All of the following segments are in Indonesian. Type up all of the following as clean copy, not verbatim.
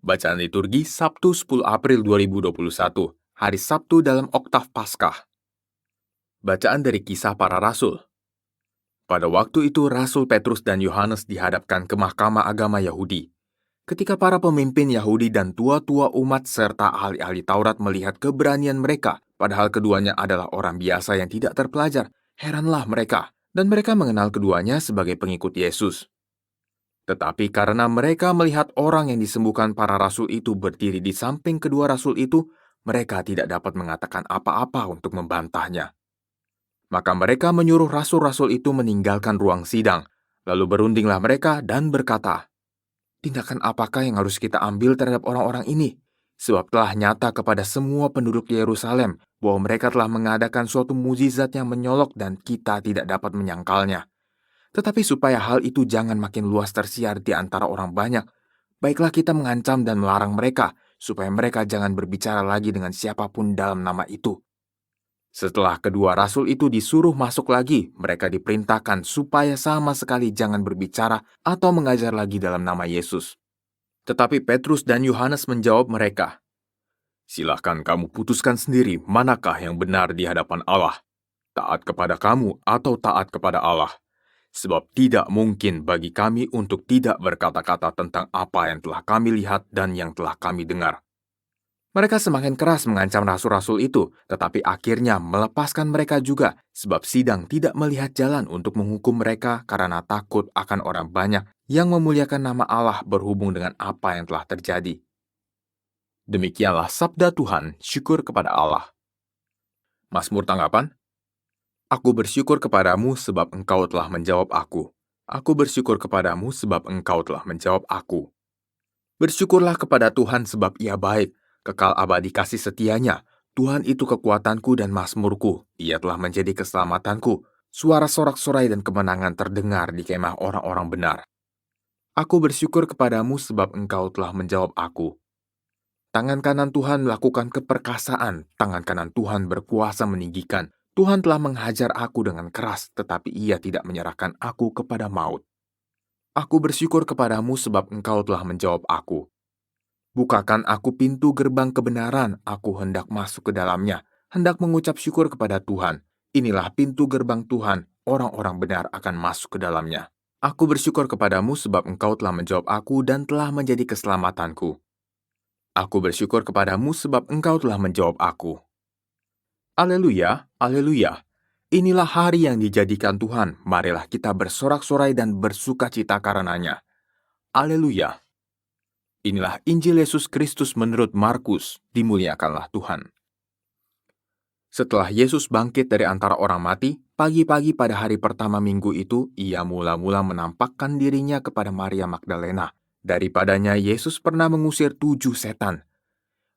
Bacaan liturgi Sabtu 10 April 2021, hari Sabtu dalam Oktav Paskah. Bacaan dari Kisah Para Rasul. Pada waktu itu Rasul Petrus dan Yohanes dihadapkan ke Mahkamah Agama Yahudi. Ketika para pemimpin Yahudi dan tua-tua umat serta ahli-ahli Taurat melihat keberanian mereka, padahal keduanya adalah orang biasa yang tidak terpelajar, heranlah mereka, dan mereka mengenal keduanya sebagai pengikut Yesus. Tetapi karena mereka melihat orang yang disembuhkan para rasul itu berdiri di samping kedua rasul itu, mereka tidak dapat mengatakan apa-apa untuk membantahnya. Maka mereka menyuruh rasul-rasul itu meninggalkan ruang sidang, lalu berundinglah mereka dan berkata, "Tindakan apakah yang harus kita ambil terhadap orang-orang ini? Sebab telah nyata kepada semua penduduk Yerusalem bahwa mereka telah mengadakan suatu mukjizat yang menyolok dan kita tidak dapat menyangkalnya. Tetapi supaya hal itu jangan makin luas tersiar di antara orang banyak, baiklah kita mengancam dan melarang mereka, supaya mereka jangan berbicara lagi dengan siapapun dalam nama itu." Setelah kedua rasul itu disuruh masuk lagi, mereka diperintahkan supaya sama sekali jangan berbicara atau mengajar lagi dalam nama Yesus. Tetapi Petrus dan Yohanes menjawab mereka, "Silahkan kamu putuskan sendiri manakah yang benar di hadapan Allah, taat kepada kamu atau taat kepada Allah. Sebab tidak mungkin bagi kami untuk tidak berkata-kata tentang apa yang telah kami lihat dan yang telah kami dengar." Mereka semakin keras mengancam rasul-rasul itu, tetapi akhirnya melepaskan mereka juga, sebab sidang tidak melihat jalan untuk menghukum mereka karena takut akan orang banyak yang memuliakan nama Allah berhubung dengan apa yang telah terjadi. Demikianlah sabda Tuhan, syukur kepada Allah. Mazmur tanggapan. Aku bersyukur kepadamu sebab engkau telah menjawab aku. Aku bersyukur kepadamu sebab engkau telah menjawab aku. Bersyukurlah kepada Tuhan sebab Ia baik, kekal abadi kasih setianya. Tuhan itu kekuatanku dan mazmurku. Ia telah menjadi keselamatanku. Suara sorak-sorai dan kemenangan terdengar di kemah orang-orang benar. Aku bersyukur kepadamu sebab engkau telah menjawab aku. Tangan kanan Tuhan melakukan keperkasaan. Tangan kanan Tuhan berkuasa meninggikan. Tuhan telah menghajar aku dengan keras, tetapi Ia tidak menyerahkan aku kepada maut. Aku bersyukur kepadamu sebab engkau telah menjawab aku. Bukakan aku pintu gerbang kebenaran, aku hendak masuk ke dalamnya, hendak mengucap syukur kepada Tuhan. Inilah pintu gerbang Tuhan, orang-orang benar akan masuk ke dalamnya. Aku bersyukur kepadamu sebab engkau telah menjawab aku dan telah menjadi keselamatanku. Aku bersyukur kepadamu sebab engkau telah menjawab aku. Aleluya, aleluya. Inilah hari yang dijadikan Tuhan, marilah kita bersorak-sorai dan bersukacita karenanya. Aleluya. Inilah Injil Yesus Kristus menurut Markus, dimuliakanlah Tuhan. Setelah Yesus bangkit dari antara orang mati, pagi-pagi pada hari pertama minggu itu, Ia mula-mula menampakkan dirinya kepada Maria Magdalena. Daripadanya Yesus pernah mengusir 7 setan.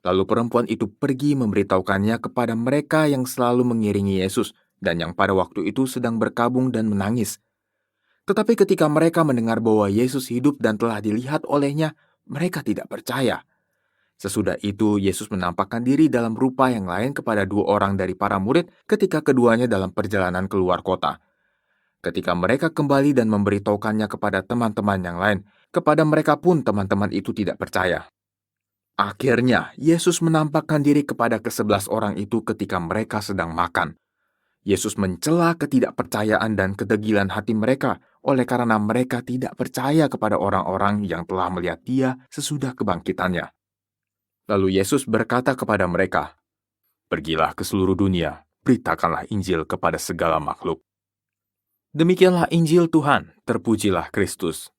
Lalu perempuan itu pergi memberitahukannya kepada mereka yang selalu mengiringi Yesus, dan yang pada waktu itu sedang berkabung dan menangis. Tetapi ketika mereka mendengar bahwa Yesus hidup dan telah dilihat olehnya, mereka tidak percaya. Sesudah itu, Yesus menampakkan diri dalam rupa yang lain kepada 2 orang dari para murid ketika keduanya dalam perjalanan keluar kota. Ketika mereka kembali dan memberitahukannya kepada teman-teman yang lain, kepada mereka pun teman-teman itu tidak percaya. Akhirnya, Yesus menampakkan diri kepada ke-11 orang itu ketika mereka sedang makan. Yesus mencela ketidakpercayaan dan kedegilan hati mereka oleh karena mereka tidak percaya kepada orang-orang yang telah melihat Dia sesudah kebangkitannya. Lalu Yesus berkata kepada mereka, "Pergilah ke seluruh dunia, beritakanlah Injil kepada segala makhluk." Demikianlah Injil Tuhan, terpujilah Kristus.